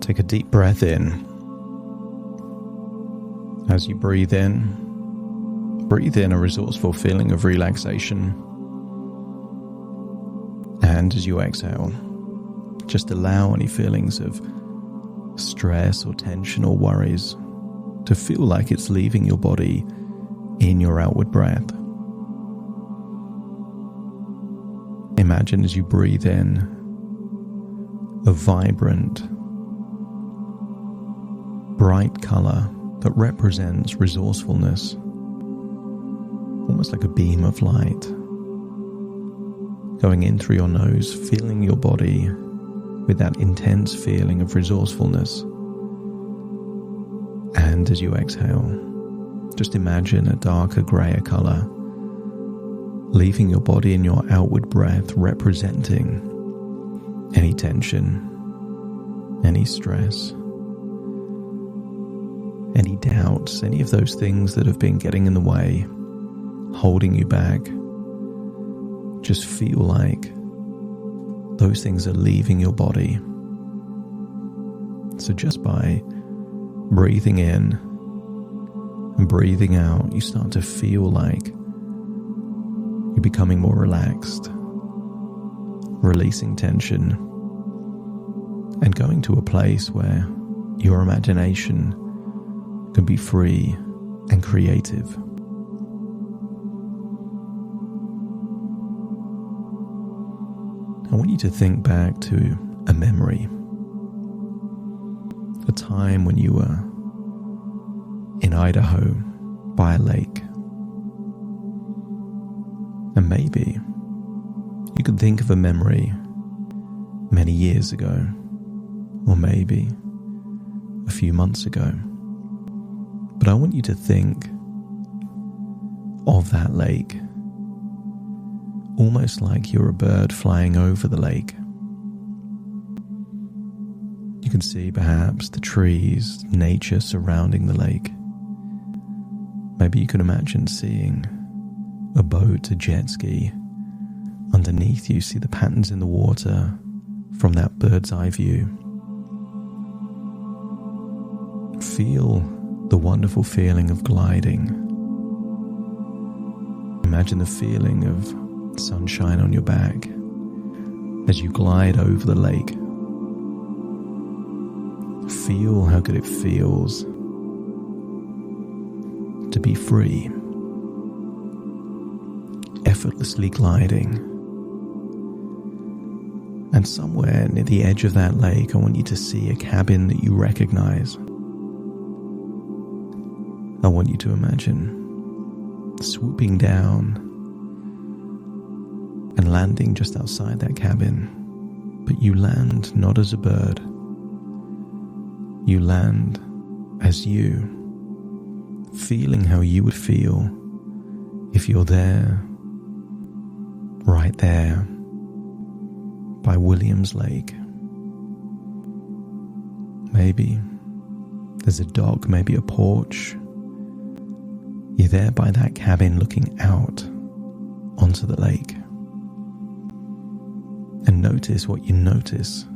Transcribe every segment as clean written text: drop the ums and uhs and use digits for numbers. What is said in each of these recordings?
Take a deep breath in. As you breathe in a resourceful feeling of relaxation. And as you exhale, just allow any feelings of stress or tension or worries to feel like it's leaving your body in your outward breath. Imagine as you breathe in a vibrant, bright color that represents resourcefulness, almost like a beam of light going in through your nose, filling your body with that intense feeling of resourcefulness. And as you exhale, just imagine a darker, grayer color leaving your body in your outward breath, representing any tension, any stress, any doubts, any of those things that have been getting in the way, holding you back. Just feel like those things are leaving your body. So just by breathing in and breathing out, you start to feel like you're becoming more relaxed, releasing tension, and going to a place where your imagination can be free and creative. I want you to think back to a memory, a time when you were in Idaho by a lake. And maybe you can think of a memory many years ago, or maybe a few months ago. But I want you to think of that lake almost like you're a bird flying over the lake. You can see perhaps the trees, nature surrounding the lake. Maybe you can imagine seeing a boat, a jet ski. Underneath you, see the patterns in the water from that bird's eye view. Feel the wonderful feeling of gliding. Imagine the feeling of sunshine on your back as you glide over the lake. Feel how good it feels to be free, effortlessly gliding. And somewhere near the edge of that lake, I want you to see a cabin that you recognize. I want you to imagine swooping down and landing just outside that cabin. But you land not as a bird. You land as you, feeling how you would feel if you're there, right there, by Williams Lake. Maybe there's a dock, maybe a porch. You're there by that cabin looking out onto the lake. And notice what you notice.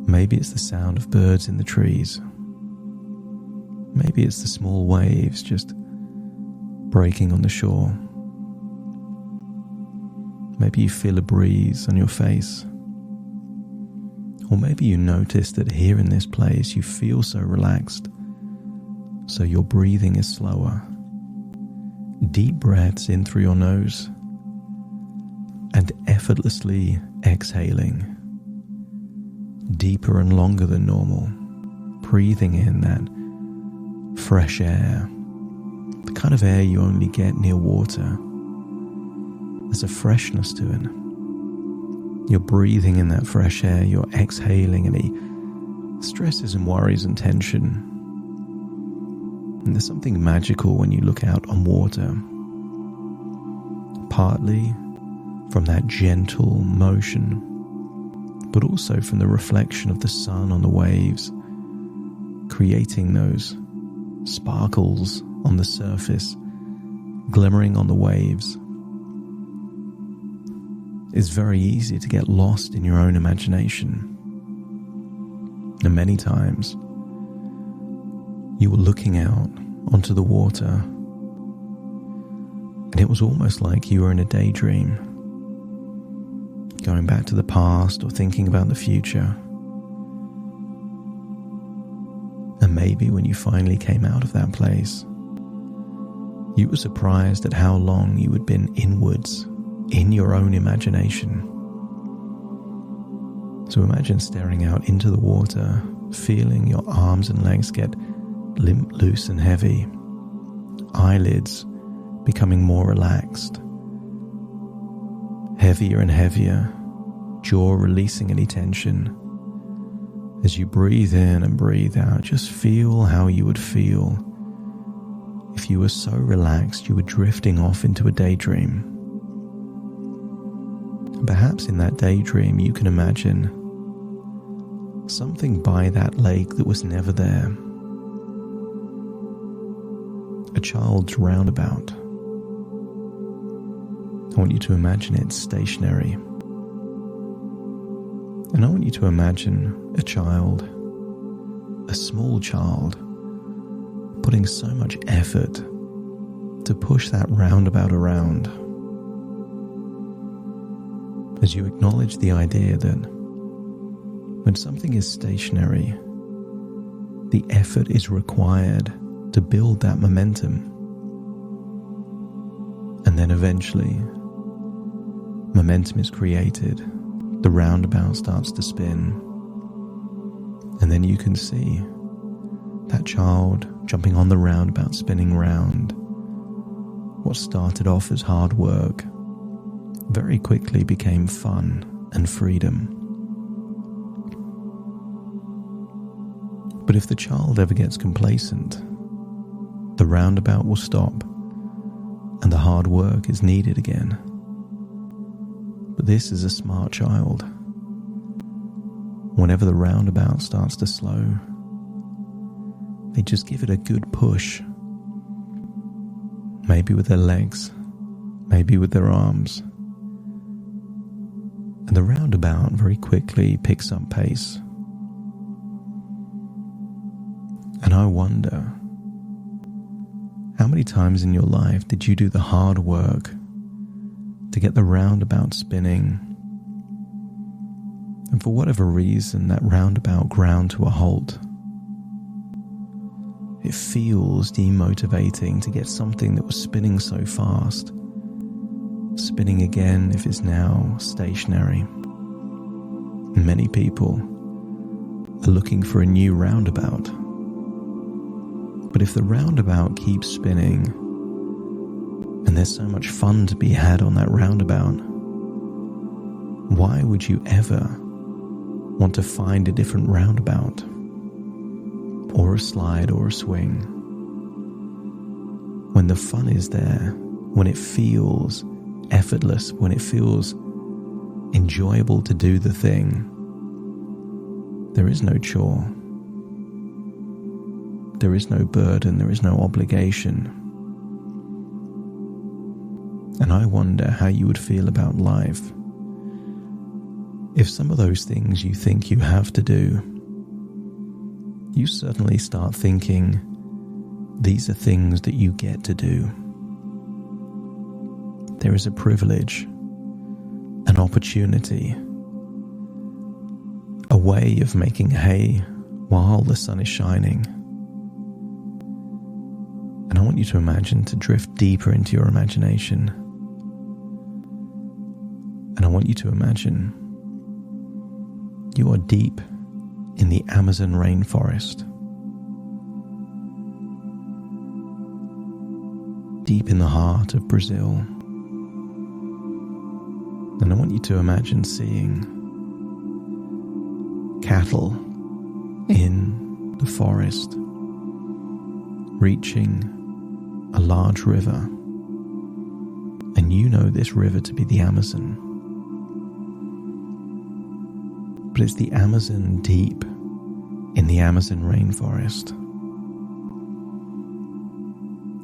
Maybe it's the sound of birds in the trees. Maybe it's the small waves just breaking on the shore. Maybe you feel a breeze on your face. Or maybe you notice that here in this place you feel so relaxed, so your breathing is slower. Deep breaths in through your nose and effortlessly exhaling, deeper and longer than normal, breathing in that fresh air, the kind of air you only get near water. There's a freshness to it. You're breathing in that fresh air, you're exhaling any stresses and worries and tension. And there's something magical when you look out on water, partly from that gentle motion, but also from the reflection of the sun on the waves, creating those sparkles on the surface, glimmering on the waves. It's very easy to get lost in your own imagination. And many times, you were looking out onto the water, and it was almost like you were in a daydream, going back to the past or thinking about the future. And maybe when you finally came out of that place, you were surprised at how long you had been inwards in your own imagination. So imagine staring out into the water, feeling your arms and legs get limp, loose and heavy, eyelids becoming more relaxed, heavier and heavier, jaw releasing any tension. As you breathe in and breathe out, just feel how you would feel if you were so relaxed you were drifting off into a daydream. Perhaps in that daydream you can imagine something by that lake that was never there. A child's roundabout. I want you to imagine it stationary. And I want you to imagine a child, a small child, putting so much effort to push that roundabout around. As you acknowledge the idea that when something is stationary, the effort is required to build that momentum. And then eventually, momentum is created. The roundabout starts to spin. And then you can see that child jumping on the roundabout, spinning round. What started off as hard work very quickly became fun and freedom. But if the child ever gets complacent, the roundabout will stop and the hard work is needed again. But this is a smart child. Whenever the roundabout starts to slow, they just give it a good push. Maybe with their legs, maybe with their arms. And the roundabout very quickly picks up pace. And I wonder, how many times in your life did you do the hard work to get the roundabout spinning? And for whatever reason, that roundabout ground to a halt. It feels demotivating to get something that was spinning so fast, spinning again if it's now stationary. And many people are looking for a new roundabout. But if the roundabout keeps spinning, and there's so much fun to be had on that roundabout, why would you ever want to find a different roundabout, or a slide or a swing? When the fun is there, when it feels effortless, when it feels enjoyable to do the thing, there is no chore. There is no burden, there is no obligation. And I wonder how you would feel about life if some of those things you think you have to do, you suddenly start thinking these are things that you get to do. There is a privilege, an opportunity, a way of making hay while the sun is shining. And I want you to imagine, to drift deeper into your imagination. And I want you to imagine you are deep in the Amazon rainforest. Deep in the heart of Brazil. And I want you to imagine seeing cattle in the forest, reaching a large river, and you know this river to be the Amazon. But it's the Amazon deep in the Amazon rainforest.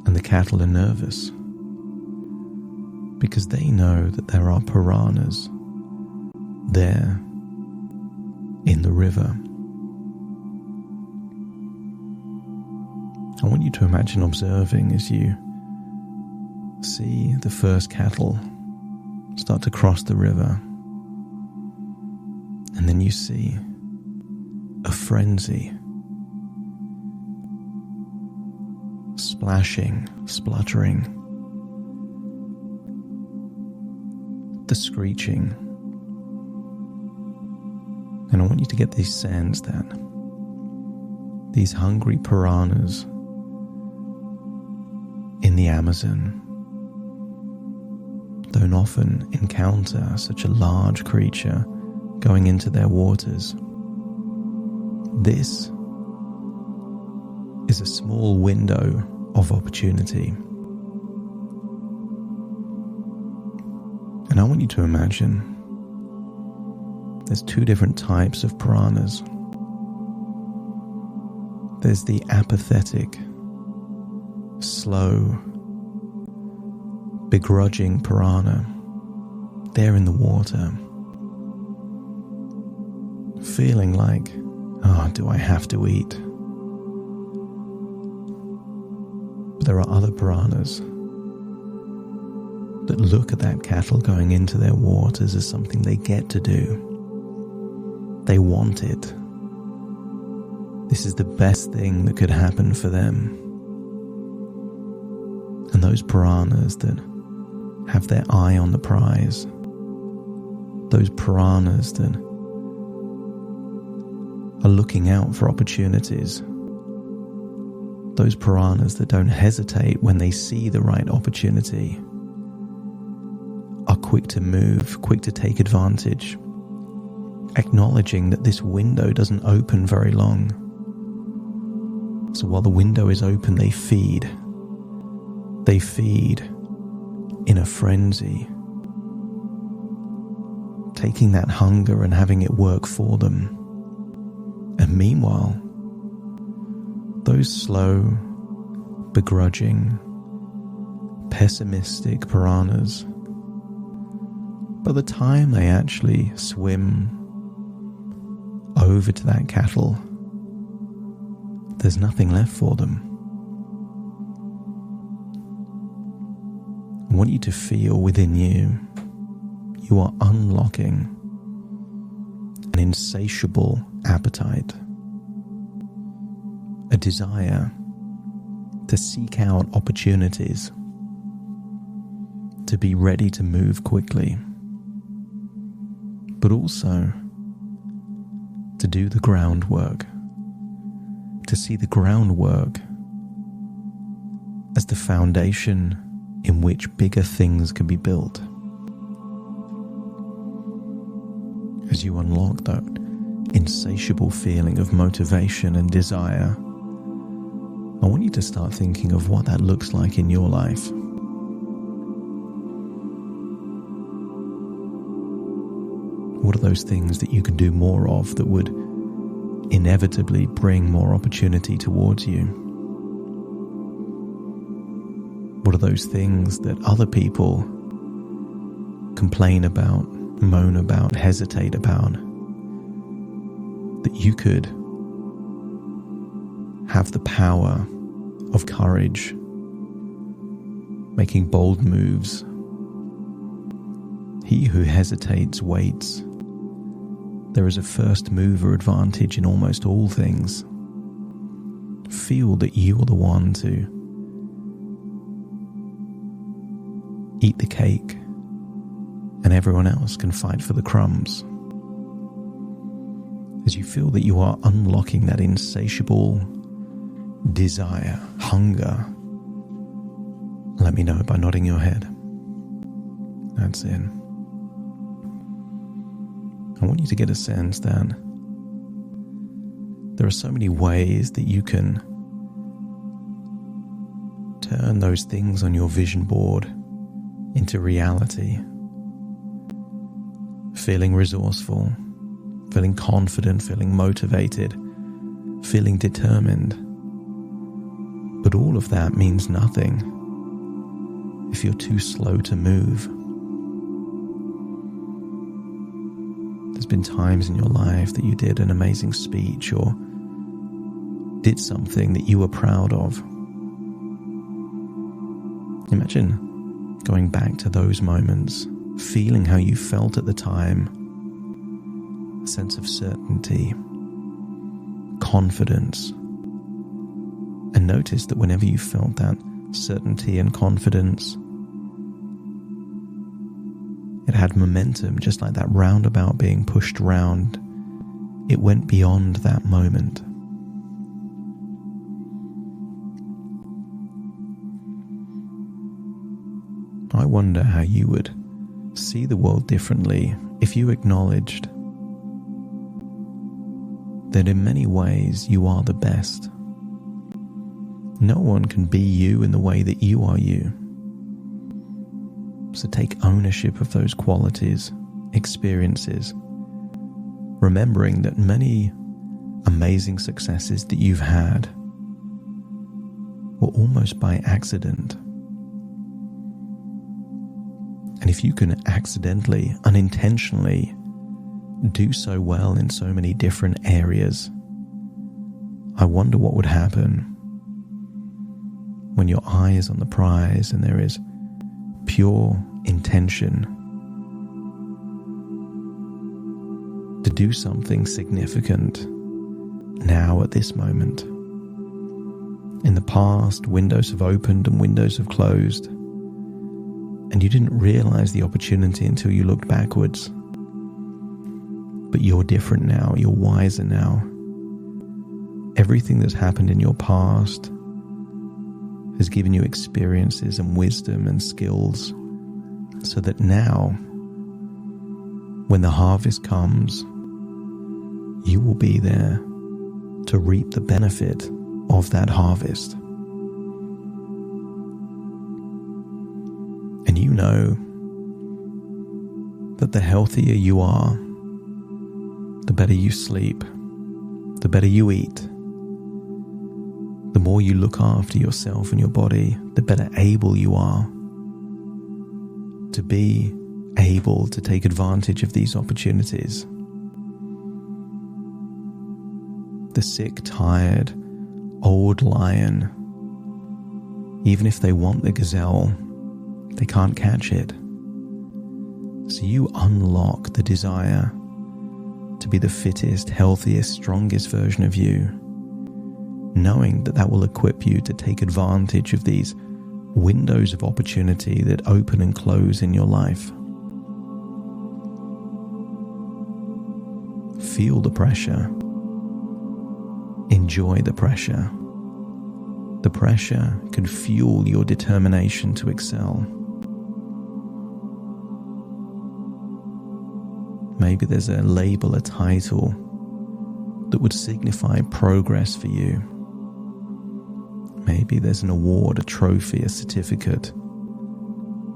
And the cattle are nervous because they know that there are piranhas there in the river. I want you to imagine observing as you see the first cattle start to cross the river, and then you see a frenzy, splashing, spluttering, the screeching. And I want you to get this sense that these hungry piranhas in the Amazon don't often encounter such a large creature going into their waters. This is a small window of opportunity. And I want you to imagine there's two different types of piranhas. There's the apathetic, slow, begrudging piranha. They're in the water, feeling like, oh, do I have to eat? But there are other piranhas that look at that cattle going into their waters as something they get to do. They want it. This is the best thing that could happen for them. And those piranhas that have their eye on the prize, those piranhas that are looking out for opportunities, those piranhas that don't hesitate when they see the right opportunity, are quick to move, quick to take advantage, acknowledging that this window doesn't open very long. So while the window is open, they feed. They feed in a frenzy, taking that hunger and having it work for them. And meanwhile, those slow, begrudging, pessimistic piranhas, by the time they actually swim over to that cattle, there's nothing left for them. I want you to feel within you, you are unlocking an insatiable appetite, a desire to seek out opportunities, to be ready to move quickly, but also to do the groundwork, to see the groundwork as the foundation in which bigger things can be built. As you unlock that insatiable feeling of motivation and desire, I want you to start thinking of what that looks like in your life. What are those things that you can do more of that would inevitably bring more opportunity towards you? What are those things that other people complain about, moan about, hesitate about, that you could have the power of courage, making bold moves? He who hesitates waits. There is a first mover advantage in almost all things. Feel that you are the one to eat the cake and everyone else can fight for the crumbs. As you feel that you are unlocking that insatiable desire, hunger, let me know by nodding your head. That's it. I want you to get a sense that there are so many ways that you can turn those things on your vision board into reality. Feeling resourceful, feeling confident, feeling motivated, feeling determined. But all of that means nothing if you're too slow to move. There's been times in your life that you did an amazing speech or did something that you were proud of. Imagine going back to those moments, feeling how you felt at the time, a sense of certainty, confidence, and notice that whenever you felt that certainty and confidence, it had momentum, just like that roundabout being pushed round. It went beyond that moment. I wonder how you would see the world differently if you acknowledged that in many ways you are the best. No one can be you in the way that you are you. So take ownership of those qualities, experiences, remembering that many amazing successes that you've had were almost by accident. And if you can accidentally, unintentionally do so well in so many different areas, I wonder what would happen when your eye is on the prize and there is pure intention to do something significant now at this moment. In the past, windows have opened and windows have closed, and you didn't realize the opportunity until you looked backwards. But you're different now, you're wiser now. Everything that's happened in your past has given you experiences and wisdom and skills, so that now, when the harvest comes, you will be there to reap the benefit of that harvest. And you know that the healthier you are, the better you sleep, the better you eat, the more you look after yourself and your body, the better able you are to be able to take advantage of these opportunities. The sick, tired, old lion, even if they want the gazelle, they can't catch it. So you unlock the desire to be the fittest, healthiest, strongest version of you, knowing that that will equip you to take advantage of these windows of opportunity that open and close in your life. Feel the pressure. Enjoy the pressure. The pressure can fuel your determination to excel. Maybe there's a label, a title that would signify progress for you. Maybe there's an award, a trophy, a certificate.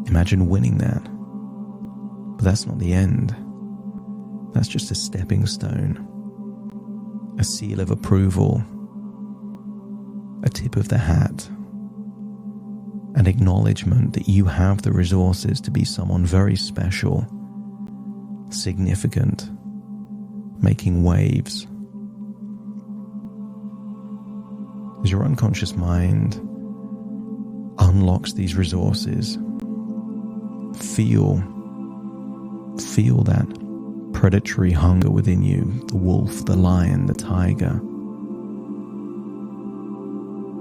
Imagine winning that. But that's not the end. That's just a stepping stone, a seal of approval, a tip of the hat, an acknowledgement that you have the resources to be someone very special, significant, making waves. As your unconscious mind unlocks these resources, feel that predatory hunger within you, the wolf, the lion, the tiger.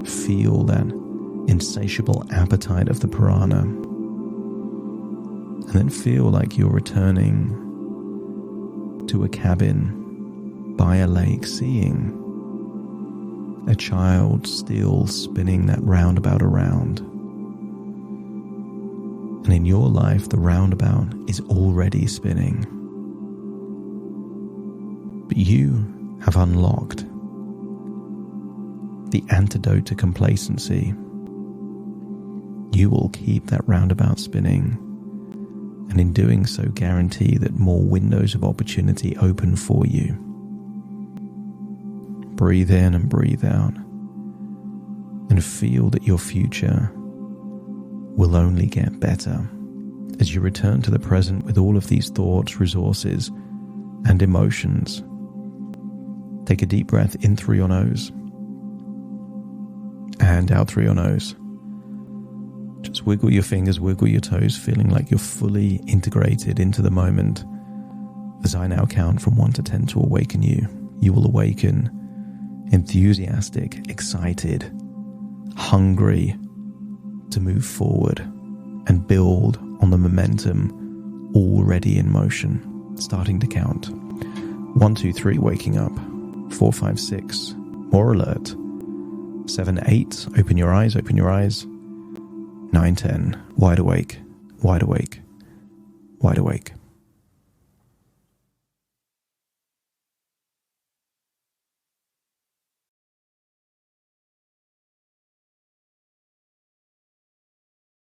Feel that insatiable appetite of the piranha. And then feel like you're returning to a cabin by a lake, seeing a child still spinning that roundabout around. And in your life, the roundabout is already spinning. But you have unlocked the antidote to complacency. You will keep that roundabout spinning, and in doing so guarantee that more windows of opportunity open for you. Breathe in and breathe out, and feel that your future will only get better as you return to the present with all of these thoughts, resources, and emotions. Take a deep breath in through your nose and out through your nose. Just wiggle your fingers, wiggle your toes, feeling like you're fully integrated into the moment. As I now count from 1 to 10 to awaken you, you will awaken enthusiastic, excited, hungry to move forward and build on the momentum already in motion. Starting to count. 1, 2, 3, waking up. 4, 5, 6, more alert. 7, 8, open your eyes, open your eyes. 9, 10, wide awake, wide awake, wide awake.